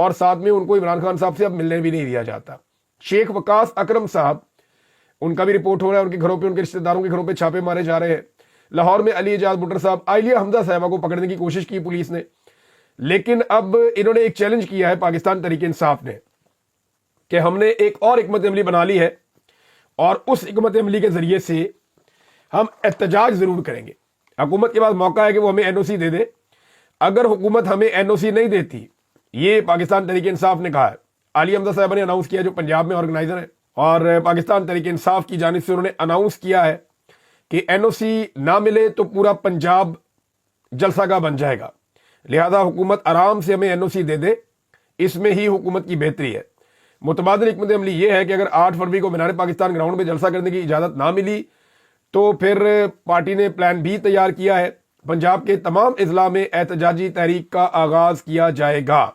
اور ساتھ میں ان کو عمران خان صاحب سے اب ملنے بھی نہیں دیا جاتا۔ شیخ وقاص اکرم صاحب، ان کا بھی رپورٹ ہو رہا ہے ان کے گھروں پہ، ان کے رشتہ داروں کے گھروں پہ چھاپے مارے جا رہے ہیں۔ لاہور میں علی اعجاز بٹر صاحب، عائلیہ حمزہ صاحبہ کو پکڑنے کی کوشش کی پولیس نے، لیکن اب انہوں نے ایک چیلنج کیا ہے پاکستان تحریک انصاف نے کہ ہم نے ایک اور حکمت عملی بنا لی ہے اور اس حکمت عملی کے ذریعے سے ہم احتجاج ضرور کریں گے۔ حکومت کے پاس موقع ہے کہ وہ ہمیں این او سی دے دے۔ اگر حکومت ہمیں این او سی نہیں دیتی، یہ پاکستان تحریک انصاف نے کہا ہے، عالیہ حمزہ صاحبہ نے اناؤنس کیا جو پنجاب میں آرگنائزر ہیں، اور پاکستان تحریک انصاف کی جانب سے انہوں نے اناؤنس کیا ہے کہ این او سی نہ ملے تو پورا پنجاب جلسہ گاہ بن جائے گا، لہذا حکومت آرام سے ہمیں این او سی دے دے، اس میں ہی حکومت کی بہتری ہے۔ متبادل حکمت عملی یہ ہے کہ اگر 8 فروری کو مینار پاکستان گراؤنڈ میں جلسہ کرنے کی اجازت نہ ملی تو پھر پارٹی نے پلان بھی تیار کیا ہے، پنجاب کے تمام اضلاع میں احتجاجی تحریک کا آغاز کیا جائے گا۔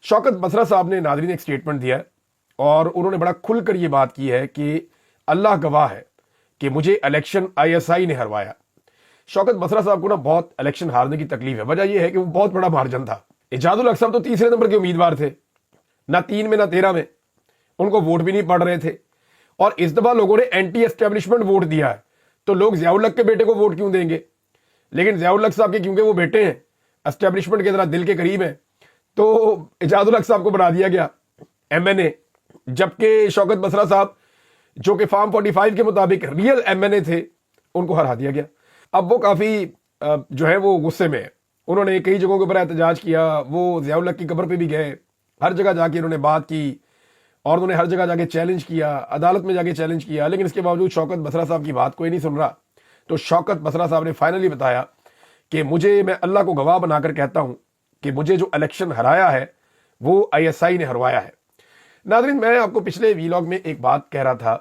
شوکت بسرا صاحب نے ناظرین ایک سٹیٹمنٹ دیا ہے اور انہوں نے بڑا کھل کر یہ بات کی ہے کہ اللہ گواہ ہے کہ مجھے الیکشن آئی ایس آئی نے ہروایا۔ شوکت بسرا صاحب کو نا بہت الیکشن ہارنے کی تکلیف ہے، وجہ یہ ہے کہ وہ بہت بڑا مارجن تھا۔ اعجاز الحق صاحب تو تیسرے نمبر کے امیدوار تھے، نہ 3 میں نہ 13 میں، ان کو ووٹ بھی نہیں پڑ رہے تھے، اور اس دفعہ لوگوں نے اینٹی اسٹیبلشمنٹ ووٹ دیا ہے، تو لوگ ضیاء الحق کے بیٹے کو ووٹ کیوں دیں گے؟ لیکن ضیاء الحق صاحب کے کیونکہ وہ بیٹے ہیں، اسٹیبلشمنٹ کے ذرا دل کے قریب ہیں، تو اعجاز الحق صاحب کو بنا دیا گیا ایم این اے، جبکہ شوکت بسرا صاحب جو کہ فارم 45 کے مطابق ریئل ایم این اے تھے، ان کو ہرا دیا گیا۔ اب وہ کافی جو ہے وہ غصے میں ہے، انہوں نے کئی جگہوں کے اوپر احتجاج کیا، وہ ضیاء الحق کی قبر پہ بھی گئے، ہر جگہ جا کے انہوں نے بات کی، اور انہوں نے ہر جگہ جا کے چیلنج کیا، عدالت میں جا کے چیلنج کیا، لیکن اس کے باوجود شوکت بسرا صاحب کی بات کوئی نہیں سن رہا۔ تو شوکت بسرا صاحب نے فائنلی بتایا کہ میں اللہ کو گواہ بنا کر کہتا ہوں کہ مجھے جو الیکشن ہرایا ہے وہ آئی ایس آئی نے ہروایا ہے۔ ناظرین، میں آپ کو پچھلے ویلاگ میں ایک بات کہہ رہا تھا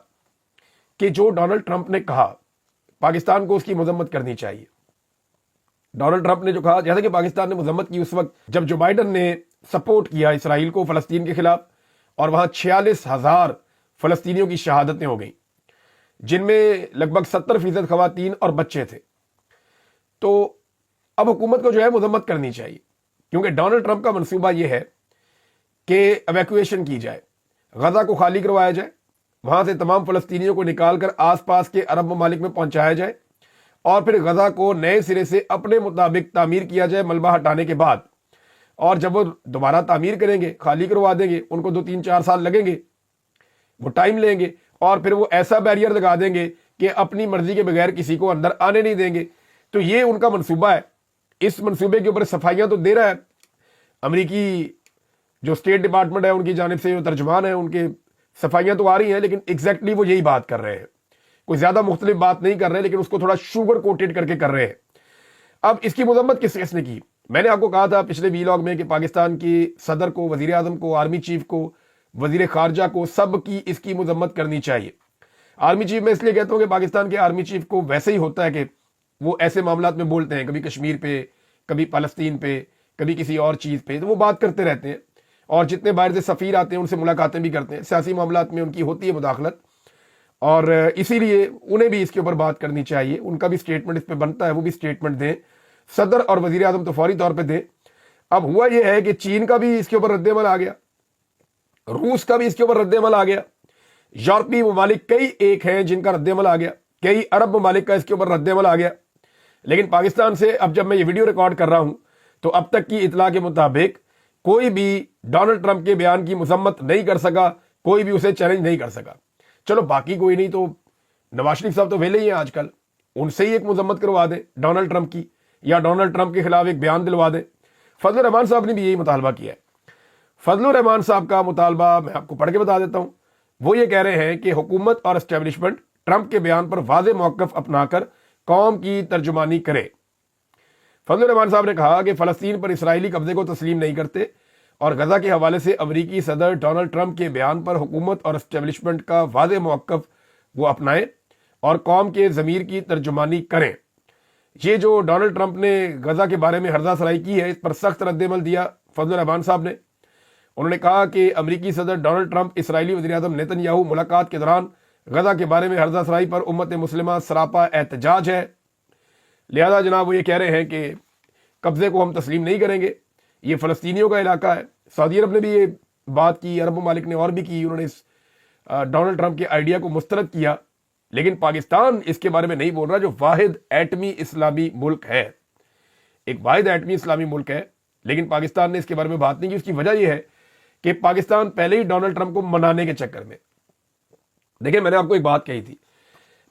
کہ جو ڈونلڈ ٹرمپ نے کہا پاکستان کو اس کی مذمت کرنی چاہیے۔ ڈونلڈ ٹرمپ نے جو کہا، جیسا کہ پاکستان نے مذمت کی اس وقت جب جو بائیڈن نے سپورٹ کیا اسرائیل کو فلسطین کے خلاف، اور وہاں 46,000 فلسطینیوں کی شہادتیں ہو گئیں، جن میں لگ بھگ 70% خواتین اور بچے تھے۔ تو اب حکومت کو جو ہے مذمت کرنی چاہیے، کیونکہ ڈونلڈ ٹرمپ کا منصوبہ یہ ہے کہ ایویکویشن کی جائے، غزہ کو خالی کروایا جائے، وہاں سے تمام فلسطینیوں کو نکال کر آس پاس کے عرب ممالک میں پہنچایا جائے، اور پھر غزہ کو نئے سرے سے اپنے مطابق تعمیر کیا جائے ملبہ ہٹانے کے بعد، اور جب وہ دوبارہ تعمیر کریں گے، خالی کروا دیں گے، ان کو 2-3-4 سال لگیں گے، وہ ٹائم لیں گے، اور پھر وہ ایسا بیریئر لگا دیں گے کہ اپنی مرضی کے بغیر کسی کو اندر آنے نہیں دیں گے۔ تو یہ ان کا منصوبہ ہے۔ اس منصوبے کے اوپر صفائیاں تو دے رہا ہے امریکی جو اسٹیٹ ڈپارٹمنٹ ہے، ان کی جانب سے جو ترجمان ہیں، ان کے صفائیاں تو آ رہی ہیں، لیکن ایگزیکٹلی وہ یہی بات کر رہے ہیں، کوئی زیادہ مختلف بات نہیں کر رہے، لیکن اس کو تھوڑا شوگر کوٹیڈ کر کے کر رہے ہیں۔ اب اس کی مذمت کس نے کی؟ میں نے آپ کو کہا تھا پچھلے ویلاگ میں کہ پاکستان کی صدر کو، وزیر اعظم کو، آرمی چیف کو، وزیر خارجہ کو، سب کی اس کی مذمت کرنی چاہیے۔ آرمی چیف میں اس لیے کہتا ہوں کہ پاکستان کے آرمی چیف کو ویسے ہی ہوتا ہے کہ وہ ایسے معاملات میں بولتے ہیں، کبھی کشمیر پہ، کبھی فلسطین پہ، کبھی کسی اور چیز پہ، تو وہ بات کرتے رہتے ہیں، اور جتنے باہر سے سفیر آتے ہیں ان سے ملاقاتیں بھی کرتے ہیں، سیاسی معاملات میں ان کی ہوتی ہے مداخلت، اور اسی لیے انہیں بھی اس کے اوپر بات کرنی چاہیے، ان کا بھی سٹیٹمنٹ اس پہ بنتا ہے، وہ بھی سٹیٹمنٹ دیں، صدر اور وزیر اعظم تو فوری طور پہ دیں۔ اب ہوا یہ ہے کہ چین کا بھی اس کے اوپر رد عمل آ گیا، روس کا بھی اس کے اوپر رد عمل آ گیا، یورپی ممالک کئی ایک ہیں جن کا رد عمل آ گیا، کئی عرب ممالک کا اس کے اوپر رد عمل آ گیا۔ لیکن پاکستان سے اب جب میں یہ ویڈیو ریکارڈ کر رہا ہوں تو اب تک کی اطلاع کے مطابق کوئی بھی ڈونلڈ ٹرمپ کے بیان کی مذمت نہیں کر سکا، کوئی بھی اسے چیلنج نہیں کر سکا۔ چلو باقی کوئی نہیں تو نواز شریف صاحب تو ویلے ہی ہیں آج کل، ان سے ہی ایک مذمت کروا دیں ڈونلڈ ٹرمپ کی، یا ڈونلڈ ٹرمپ کے خلاف ایک بیان دلوا دیں۔ فضل الرحمان صاحب نے بھی یہی مطالبہ کیا ہے۔ فضل الرحمان صاحب کا مطالبہ میں آپ کو پڑھ کے بتا دیتا ہوں۔ وہ یہ کہہ رہے ہیں کہ حکومت اور اسٹیبلشمنٹ ٹرمپ کے بیان پر واضح موقف اپنا کر قوم کی ترجمانی کرے۔ فضل الرحمان صاحب نے کہا کہ فلسطین پر اسرائیلی قبضے کو تسلیم نہیں کرتے، اور غزہ کے حوالے سے امریکی صدر ڈونلڈ ٹرمپ کے بیان پر حکومت اور اسٹیبلشمنٹ کا واضح موقف وہ اپنائیں اور قوم کے ضمیر کی ترجمانی کریں۔ یہ جو ڈونلڈ ٹرمپ نے غزہ کے بارے میں ہرزہ سرائی کی ہے، اس پر سخت رد عمل دیا فضل الرحمان صاحب نے۔ انہوں نے کہا کہ امریکی صدر ڈونلڈ ٹرمپ اسرائیلی وزیر اعظم نیتن یاہو ملاقات کے دوران غزہ کے بارے میں ہرزہ سرائی پر امت مسلمہ سراپا احتجاج ہے، لہذا جناب وہ یہ کہہ رہے ہیں کہ قبضے کو ہم تسلیم نہیں کریں گے، یہ فلسطینیوں کا علاقہ ہے، سعودی عرب نے بھی یہ بات کی, عرب ممالک نے اور بھی کی, انہوں نے اس ڈونلڈ ٹرمپ کے آئیڈیا کو مسترد کیا, لیکن پاکستان اس کے بارے میں نہیں بول رہا, جو واحد ایٹمی اسلامی ملک ہے, ایک واحد ایٹمی اسلامی ملک ہے, لیکن پاکستان نے اس کے بارے میں بات نہیں کی. اس کی وجہ یہ ہے کہ پاکستان پہلے ہی ڈونلڈ ٹرمپ کو منانے کے چکر میں, دیکھیں میں نے آپ کو ایک بات کہی تھی,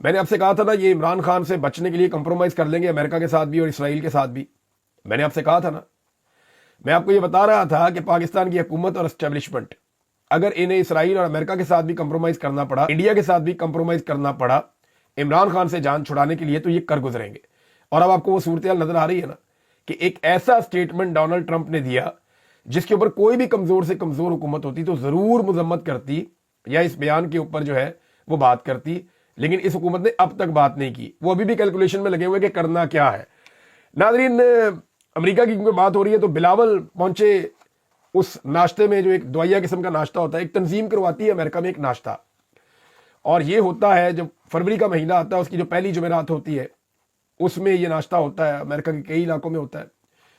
میں نے آپ سے کہا تھا نا یہ عمران خان سے بچنے کے لیے کمپرومائز کر لیں گے امریکہ کے ساتھ بھی اور اسرائیل کے ساتھ بھی, میں نے آپ سے کہا تھا نا, میں آپ کو یہ بتا رہا تھا کہ پاکستان کی حکومت اور اسٹیبلشمنٹ اگر انہیں اسرائیل اور امریکہ کے ساتھ بھی کمپرومائز کرنا پڑا, انڈیا کے ساتھ بھی کمپرومائز کرنا پڑا عمران خان سے جان چھڑانے کے لیے, تو یہ کر گزریں گے. اور اب آپ کو وہ صورتحال نظر آ رہی ہے نا کہ ایک ایسا سٹیٹمنٹ ڈونلڈ ٹرمپ نے دیا جس کے اوپر کوئی بھی کمزور سے کمزور حکومت ہوتی تو ضرور مذمت کرتی یا اس بیان کے اوپر جو ہے وہ بات کرتی, لیکن اس حکومت نے اب تک بات نہیں کی. وہ ابھی بھی کیلکولیشن میں لگے ہوئے کہ کرنا کیا ہے. ناظرین, امریکہ کی کیونکہ بات ہو رہی ہے تو بلاول پہنچے اس ناشتے میں جو ایک دعائیہ قسم کا ناشتہ ہوتا ہے, ایک تنظیم کرواتی ہے امریکہ میں ایک ناشتہ, اور یہ ہوتا ہے جب فروری کا مہینہ آتا ہے اس کی جو پہلی جمعرات ہوتی ہے اس میں یہ ناشتہ ہوتا ہے. امریکہ کے کئی علاقوں میں ہوتا ہے,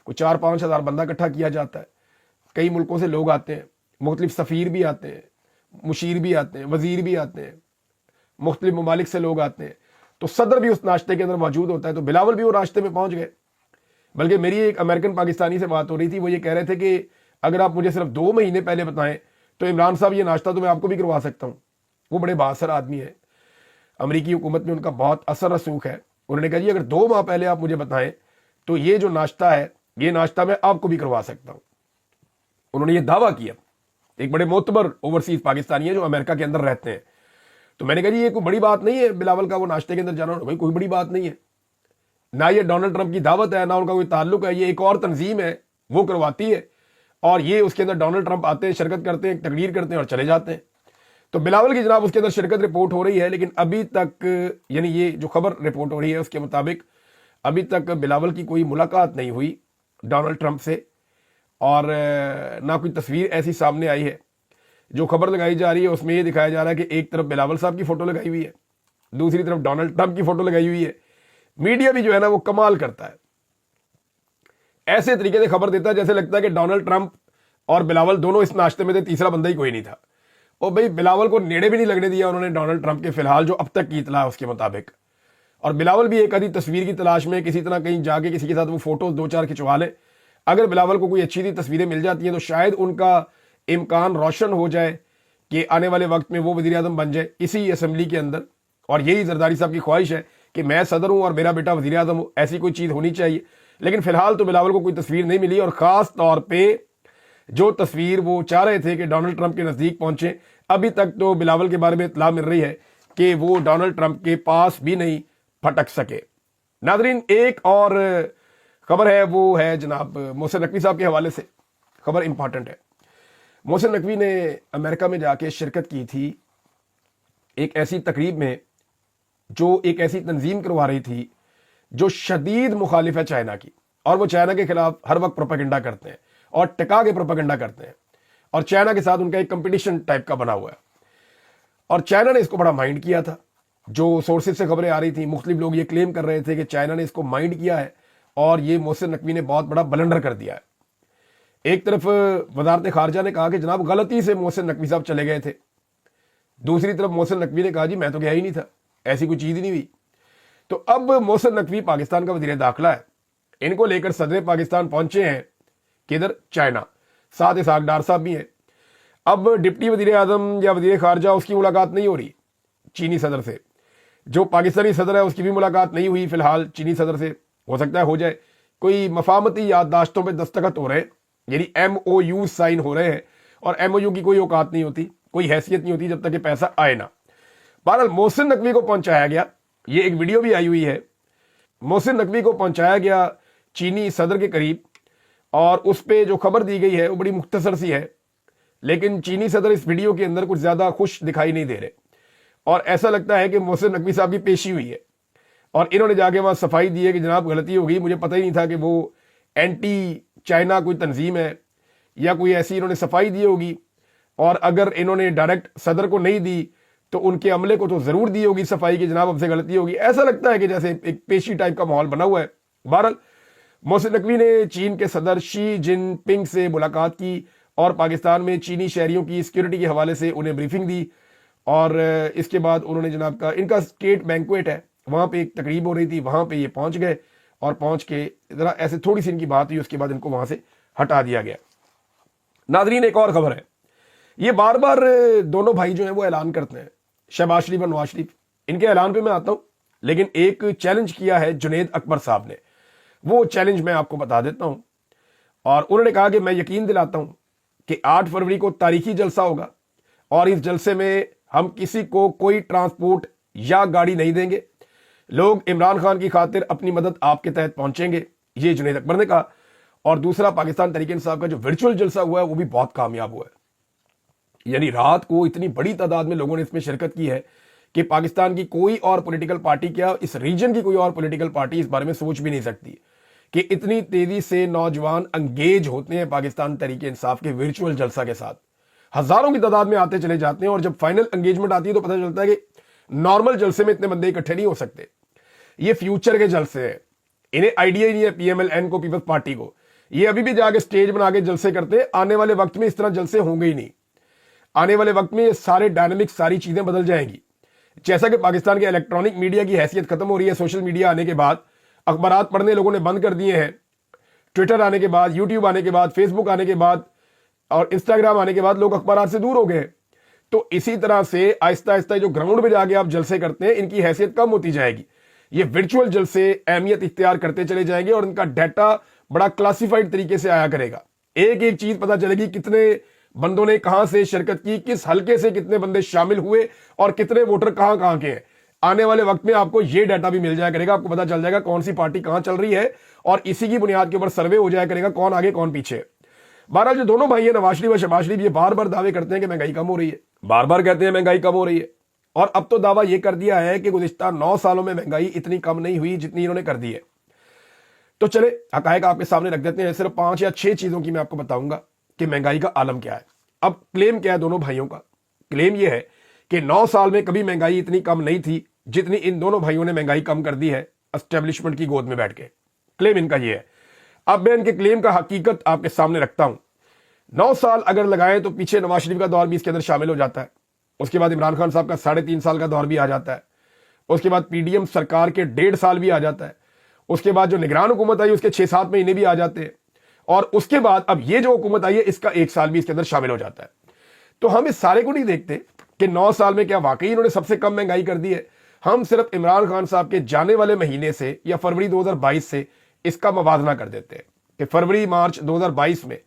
کوئی 4-5 ہزار بندہ اکٹھا کیا جاتا ہے, کئی ملکوں سے لوگ آتے ہیں, مختلف سفیر بھی آتے ہیں, مشیر بھی آتے ہیں, وزیر بھی آتے ہیں, مختلف ممالک سے لوگ آتے ہیں, تو صدر بھی اس ناشتے کے اندر موجود ہوتا ہے. تو بلاول بھی وہ راستے میں پہنچ گئے, بلکہ میری ایک امریکن پاکستانی سے بات ہو رہی تھی, وہ یہ کہہ رہے تھے کہ اگر آپ مجھے صرف 2 مہینے پہلے بتائیں تو عمران صاحب یہ ناشتہ تو میں آپ کو بھی کروا سکتا ہوں. وہ بڑے بااثر آدمی ہے, امریکی حکومت میں ان کا بہت اثر رسوخ ہے. انہوں نے کہا جی اگر 2 ماہ پہلے آپ مجھے بتائیں تو یہ جو ناشتہ ہے یہ ناشتہ میں آپ کو بھی کروا سکتا ہوں. انہوں نے یہ دعویٰ کیا, ایک بڑے معتبر اوورسیز پاکستانی ہیں جو امریکہ کے اندر رہتے ہیں. تو میں نے کہا جی یہ کوئی بڑی بات نہیں ہے بلاول کا وہ ناشتے کے اندر جانا, بھائی کوئی بڑی بات نہیں ہے, نہ یہ ڈونلڈ ٹرمپ کی دعوت ہے نہ ان کا کوئی تعلق ہے, یہ ایک اور تنظیم ہے وہ کرواتی ہے, اور یہ اس کے اندر ڈونلڈ ٹرمپ آتے ہیں, شرکت کرتے ہیں, تقریر کرتے ہیں اور چلے جاتے ہیں. تو بلاول کی جناب اس کے اندر شرکت رپورٹ ہو رہی ہے, لیکن ابھی تک یعنی یہ جو خبر رپورٹ ہو رہی ہے اس کے مطابق ابھی تک بلاول کی کوئی ملاقات نہیں ہوئی ڈونلڈ ٹرمپ سے, اور نہ کوئی تصویر ایسی سامنے آئی ہے. جو خبر لگائی جا رہی ہے اس میں یہ دکھایا جا رہا ہے کہ ایک طرف بلاول صاحب کی فوٹو لگائی ہوئی ہے, دوسری طرف ڈونلڈ ٹرمپ کی فوٹو لگائی ہوئی ہے. میڈیا بھی جو ہے نا وہ کمال کرتا ہے, ایسے طریقے سے خبر دیتا ہے جیسے لگتا ہے کہ ڈونلڈ ٹرمپ اور بلاول دونوں اس ناشتے میں تھے, تیسرا بندہ ہی کوئی نہیں تھا. اور بھائی بلاول کو نیڑے بھی نہیں لگنے دیا انہوں نے ڈونلڈ ٹرمپ کے, فی الحال جو اب تک کی اطلاع ہے اس کے مطابق. اور بلاول بھی ایک آدھی تصویر کی تلاش میں کسی طرح کہیں جا کے کسی کے ساتھ وہ فوٹوز 2-4 کھنچوا لے. اگر بلاول کو کوئی اچھی سی تصویریں مل جاتی ہیں تو شاید ان کا امکان روشن ہو جائے کہ آنے والے وقت میں وہ وزیر اعظم بن جائے اسی اسمبلی کے اندر. اور یہی زرداری صاحب کی خواہش ہے کہ میں صدر ہوں اور میرا بیٹا وزیر اعظم ہو, ایسی کوئی چیز ہونی چاہیے. لیکن فی الحال تو بلاول کو کوئی تصویر نہیں ملی, اور خاص طور پہ جو تصویر وہ چاہ رہے تھے کہ ڈونلڈ ٹرمپ کے نزدیک پہنچے, ابھی تک تو بلاول کے بارے میں اطلاع مل رہی ہے کہ وہ ڈونلڈ ٹرمپ کے پاس بھی نہیں پھٹک سکے. ناظرین, ایک اور خبر ہے وہ ہے جناب محسن نقوی صاحب کے حوالے سے, خبر امپورٹنٹ ہے. محسن نقوی نے امریکہ میں جا کے شرکت کی تھی ایک ایسی تقریب میں جو ایک ایسی تنظیم کروا رہی تھی جو شدید مخالف ہے چائنا کی, اور وہ چائنا کے خلاف ہر وقت پروپیگنڈا کرتے ہیں اور ٹکا کے پروپیگنڈا کرتے ہیں, اور چائنا کے ساتھ ان کا ایک کمپٹیشن ٹائپ کا بنا ہوا ہے. اور چائنا نے اس کو بڑا مائنڈ کیا تھا. جو سورسز سے خبریں آ رہی تھیں, مختلف لوگ یہ کلیم کر رہے تھے کہ چائنا نے اس کو مائنڈ کیا ہے اور یہ محسن نقوی نے بہت بڑا بلنڈر کر دیا ہے. ایک طرف وزارت خارجہ نے کہا کہ جناب غلطی سے محسن نقوی صاحب چلے گئے تھے, دوسری طرف محسن نقوی نے کہا جی میں تو گیا ہی نہیں تھا, ایسی کوئی چیز ہی نہیں ہوئی. تو اب محسن نقوی پاکستان کا وزیر داخلہ ہے, ان کو لے کر صدر پاکستان پہنچے ہیں کدھر, چائنا, ساتھ اسحاق ڈار صاحب بھی ہیں. اب ڈپٹی وزیر اعظم یا وزیر خارجہ اس کی ملاقات نہیں ہو رہی چینی صدر سے, جو پاکستانی صدر ہے اس کی بھی ملاقات نہیں ہوئی فی الحال چینی صدر سے, ہو سکتا ہے ہو جائے. کوئی مفاہمتی یادداشتوں پہ دستخط ہو رہے ہیں, یعنی MOU سائن ہو رہے ہیں, اور MOU کی کوئی اوقات نہیں ہوتی, کوئی حیثیت نہیں ہوتی جب تک کہ پیسہ آئے نہ. بہرحال محسن نقوی کو پہنچایا گیا, یہ ایک ویڈیو بھی آئی ہوئی ہے, محسن نقوی کو پہنچایا گیا چینی صدر کے قریب, اور اس پہ جو خبر دی گئی ہے وہ بڑی مختصر سی ہے, لیکن چینی صدر اس ویڈیو کے اندر کچھ زیادہ خوش دکھائی نہیں دے رہے, اور ایسا لگتا ہے کہ محسن نقوی صاحب کی پیشی ہوئی ہے, اور انہوں نے جا کے وہاں صفائی دی ہے کہ جناب غلطی ہو گئی, مجھے پتہ ہی نہیں تھا کہ وہ اینٹی چائنا کوئی تنظیم ہے یا کوئی ایسی, انہوں نے صفائی دی ہوگی, اور اگر انہوں نے ڈائریکٹ صدر کو نہیں دی تو ان کے عملے کو تو ضرور دی ہوگی صفائی کی, جناب اب سے غلطی ہوگی. ایسا لگتا ہے کہ جیسے ایک پیشی ٹائپ کا ماحول بنا ہوا ہے. بہرحال محسن نقوی نے چین کے صدر شی جن پنگ سے ملاقات کی اور پاکستان میں چینی شہریوں کی سیکیورٹی کے حوالے سے انہیں بریفنگ دی، اور اس کے بعد انہوں نے جناب کا ان کا اسٹیٹ بینکویٹ ہے، وہاں پہ ایک تقریب ہو رہی تھی، وہاں پہ یہ پہنچ گئے، اور پہنچ کے ذرا ایسے تھوڑی سی ان کی بات ہوئی، اس کے بعد ان کو وہاں سے ہٹا دیا گیا۔ ناظرین ایک اور خبر ہے، یہ بار بار دونوں بھائی جو ہیں وہ اعلان کرتے ہیں، شہباز شریف اور نواز شریف، ان کے اعلان پہ میں آتا ہوں، لیکن ایک چیلنج کیا ہے جنید اکبر صاحب نے، وہ چیلنج میں آپ کو بتا دیتا ہوں، اور انہوں نے کہا کہ میں یقین دلاتا ہوں کہ 8 فروری کو تاریخی جلسہ ہوگا، اور اس جلسے میں ہم کسی کو کوئی ٹرانسپورٹ یا گاڑی نہیں دیں گے، لوگ عمران خان کی خاطر اپنی مدد آپ کے تحت پہنچیں گے، یہ جنید اکبر نے کہا۔ اور دوسرا، پاکستان تحریک انصاف کا جو ورچوئل جلسہ ہوا ہے وہ بھی بہت کامیاب ہوا ہے، یعنی رات کو اتنی بڑی تعداد میں لوگوں نے اس میں شرکت کی ہے کہ پاکستان کی کوئی اور پولیٹیکل پارٹی، کیا اس ریجن کی کوئی اور پولیٹیکل پارٹی اس بارے میں سوچ بھی نہیں سکتی کہ اتنی تیزی سے نوجوان انگیج ہوتے ہیں پاکستان تحریک انصاف کے ورچوئل جلسہ کے ساتھ، ہزاروں کی تعداد میں آتے چلے جاتے ہیں، اور جب فائنل انگیجمنٹ آتی ہے تو پتہ چلتا ہے کہ نارمل جلسے میں اتنے بندے اکٹھے نہیں ہو سکتے، یہ فیوچر کے جلسے ہیں، انہیں آئیڈیا ہی نہیں ہے پی ایم ایل این کو، پیپلز پارٹی کو، یہ ابھی بھی جا کے سٹیج بنا کے جلسے کرتے ہیں، آنے والے وقت میں اس طرح جلسے ہوں گے ہی نہیں، آنے والے وقت میں یہ سارے ڈائنامک، ساری چیزیں بدل جائیں گی، جیسا کہ پاکستان کے الیکٹرانک میڈیا کی حیثیت ختم ہو رہی ہے سوشل میڈیا آنے کے بعد، اخبارات پڑھنے لوگوں نے بند کر دیے ہیں، ٹویٹر آنے کے بعد، یوٹیوب آنے کے بعد، فیس بک آنے کے بعد اور انسٹاگرام آنے کے بعد لوگ اخبارات سے دور ہو گئے، تو اسی طرح سے آہستہ آہستہ جو گراؤنڈ پہ جا کے آپ جلسے کرتے ہیں ان کی حیثیت کم ہوتی جائے گی، یہ ورچوئل جلسے اہمیت اختیار کرتے چلے جائیں گے، اور ان کا ڈیٹا بڑا کلاسیفائڈ طریقے سے آیا کرے گا، ایک ایک چیز پتہ چلے گی کتنے بندوں نے کہاں سے شرکت کی، کس حلقے سے کتنے بندے شامل ہوئے، اور کتنے ووٹر کہاں کہاں کے ہیں، آنے والے وقت میں آپ کو یہ ڈیٹا بھی مل جایا کرے گا، آپ کو پتہ چل جائے گا کون سی پارٹی کہاں چل رہی ہے، اور اسی کی بنیاد کے اوپر سروے ہو جایا کرے گا کون آگے کون پیچھے۔ بہرحال جو دونوں بھائی ہیں نواز شریف اور شہباز شریف، یہ بار بار دعوے کرتے ہیں کہ مہنگائی کم ہو رہی ہے، بار بار کہتے ہیں مہنگائی کم ہو رہی ہے، اور اب تو دعویٰ یہ کر دیا ہے کہ گزشتہ 9 سالوں میں مہنگائی اتنی کم نہیں ہوئی جتنی انہوں نے کر دی ہے۔ تو چلے حقائق آپ کے سامنے رکھ دیتے ہیں، صرف 5 یا 6 چیزوں کی میں آپ کو بتاؤں گا کہ مہنگائی کا عالم کیا ہے۔ اب کلیم کیا ہے دونوں بھائیوں کا؟ کلیم یہ ہے کہ 9 سال میں کبھی مہنگائی اتنی کم نہیں تھی جتنی ان دونوں بھائیوں نے مہنگائی کم کر دی ہے اسٹیبلشمنٹ کی گود میں بیٹھ کے، کلیم ان کا یہ ہے۔ اب میں ان کے کلیم کا حقیقت آپ کے سامنے رکھتا ہوں۔ 9 سال اگر لگائیں تو پیچھے نواز شریف کا دور بھی اس کے اندر شامل ہو جاتا ہے، اس کے بعد عمران خان صاحب کا 3.5 سال کا دور بھی آ جاتا ہے، اس کے بعد پی ڈی ایم سرکار کے 1.5 سال بھی آ جاتا ہے، اس کے بعد جو نگران حکومت آئی اس کے 6-7 مہینے بھی آ جاتے ہیں، اور اس کے بعد اب یہ جو حکومت آئی ہے اس کا 1 سال بھی اس کے اندر شامل ہو جاتا ہے۔ تو ہم اس سارے کو نہیں دیکھتے کہ 9 سال میں کیا واقعی انہوں نے سب سے کم مہنگائی کر دی ہے، ہم صرف عمران خان صاحب کے جانے والے مہینے سے یا فروری 2022 سے اس کا موازنہ کر دیتے ہیں کہ فروری مارچ 2022 میں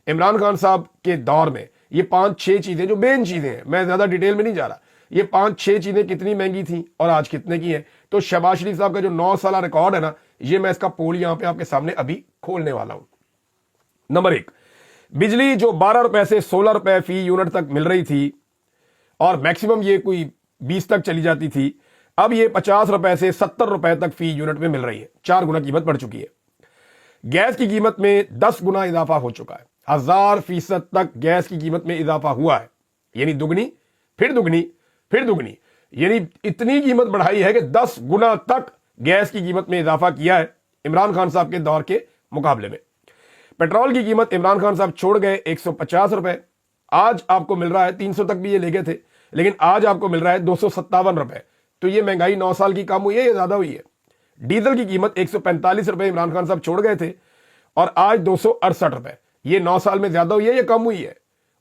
عمران خان صاحب کے دور میں یہ 5-6 چیزیں جو مین چیزیں ہیں، میں زیادہ ڈیٹیل میں نہیں جا رہا، یہ 5-6 چیزیں کتنی مہنگی تھیں اور آج کتنے کی ہیں۔ تو شہباز شریف صاحب کا جو 9 سالہ ریکارڈ ہے نا، یہ میں اس کا پول یہاں پہ آپ کے سامنے ابھی کھولنے والا ہوں۔ نمبر 1، بجلی جو 12 روپے سے 16 روپے فی یونٹ تک مل رہی تھی، اور میکسیمم یہ کوئی 20 تک چلی جاتی تھی، اب یہ 50 روپے سے 70 روپے تک فی یونٹ میں مل رہی ہے، 4 گنا قیمت بڑھ چکی ہے۔ گیس کی قیمت میں 10 گنا اضافہ ہو چکا ہے، 1000% تک گیس کی قیمت میں اضافہ ہوا ہے، یعنی دگنی پھر دگنی پھر دگنی، یعنی اتنی قیمت بڑھائی ہے کہ 10 گنا تک گیس کی قیمت میں اضافہ کیا ہے عمران خان صاحب کے دور کے مقابلے میں۔ پیٹرول کی قیمت عمران خان صاحب چھوڑ گئے 150 روپے، آج آپ کو مل رہا ہے 300 تک بھی یہ لے گئے تھے، لیکن آج آپ کو مل رہا ہے 257 روپے۔ تو یہ مہنگائی 9 سال کی کم ہوئی ہے یا زیادہ ہوئی ہے؟ ڈیزل کی قیمت 145 روپے عمران خان صاحب چھوڑ گئے تھے، اور آج 268 روپے۔ یہ 9 سال میں زیادہ ہوئی ہے یا کم ہوئی ہے؟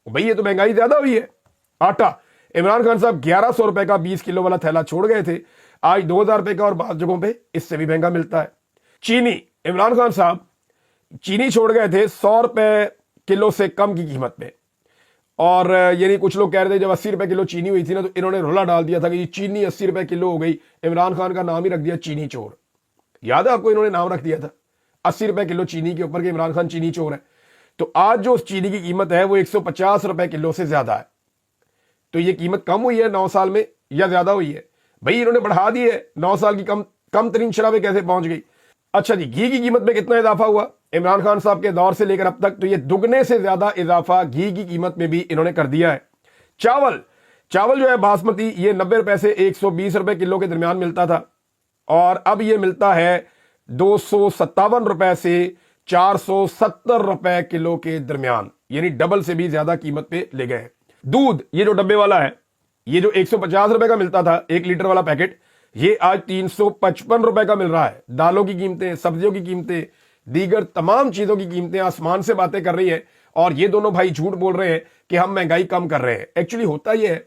بھئی یہ تو مہنگائی زیادہ ہوئی ہے۔ آٹا عمران خان صاحب 1100 روپے کا 20 کلو والا تھیلا چھوڑ گئے تھے، آج 2000 روپے کا، اور بعض جگہوں پہ اس سے بھی مہنگا ملتا ہے۔ چینی عمران خان صاحب چینی چھوڑ گئے تھے 100 روپے کلو سے کم کی قیمت میں، اور یعنی کچھ لوگ کہہ رہے تھے جب 80 روپے کلو چینی ہوئی تھی نا تو انہوں نے رولا ڈال دیا تھا کہ یہ چینی 80 روپے کلو ہو گئی، عمران خان کا نام ہی رکھ دیا چینی چور۔ یاد ہے آپ کو انہوں نے نام رکھ دیا تھا 80 روپے کلو چینی کے اوپر کہ عمران خان چینی چور ہے۔ تو آج جو اس چینی کی قیمت ہے وہ 150 روپے کلو سے زیادہ ہے۔ تو یہ قیمت کم ہوئی ہے 9 سال میں یا زیادہ ہوئی ہے؟ بھئی انہوں نے بڑھا دی ہے، 9 سال کی کم ترین شرح پہ کیسے پہنچ گئی؟ اچھا جی، گھی کی قیمت میں کتنا اضافہ ہوا عمران خان صاحب کے دور سے لے کر اب تک؟ تو یہ دگنے سے زیادہ اضافہ گھی کی قیمت میں بھی انہوں نے کر دیا ہے۔ چاول جو ہے باسمتی، یہ 90 روپے سے 120 روپے کلو کے درمیان ملتا تھا، اور اب یہ ملتا ہے 257 روپے سے 470 روپے کلو کے درمیان۔ یعنی ڈبل سے بھی زیادہ قیمت پہ لے گئے ہیں. دودھ یہ جو ڈبے والا ہے, یہ جو 150 روپے کا ملتا تھا 1 لیٹر والا پیکٹ, یہ آج 355 روپے کا مل رہا ہے. دالوں کی قیمتیں, سبزیوں کی قیمتیں, دیگر تمام چیزوں کی قیمتیں آسمان سے باتیں کر رہی ہیں, اور یہ دونوں بھائی جھوٹ بول رہے ہیں کہ ہم مہنگائی کم کر رہے ہیں. ایکچولی ہوتا یہ ہے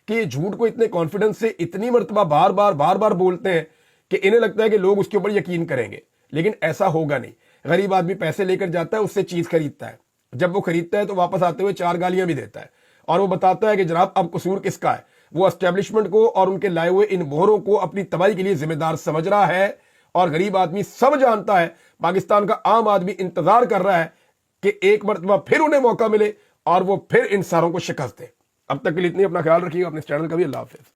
کہ یہ جھوٹ کو اتنے کانفیڈنس سے اتنی مرتبہ بار بار بولتے ہیں کہ انہیں لگتا ہے کہ لوگ اس کے اوپر یقین کریں گے, لیکن ایسا ہوگا نہیں. غریب آدمی پیسے لے کر جاتا ہے, اس سے چیز خریدتا ہے, جب وہ خریدتا ہے تو واپس آتے ہوئے 4 گالیاں بھی دیتا ہے, اور وہ بتاتا ہے کہ جناب اب قصور کس کا ہے. وہ اسٹیبلشمنٹ کو اور ان کے لائے ہوئے ان مہروں کو اپنی تباہی کے لیے ذمہ دار سمجھ رہا ہے, اور غریب آدمی سب جانتا ہے, پاکستان کا عام آدمی انتظار کر رہا ہے کہ ایک مرتبہ پھر انہیں موقع ملے اور وہ پھر ان ساروں کو شکست دے. اب تک کے لیے اتنی, اپنا خیال رکھیے گا, اپنے چینل کا بھی. اللہ حافظ.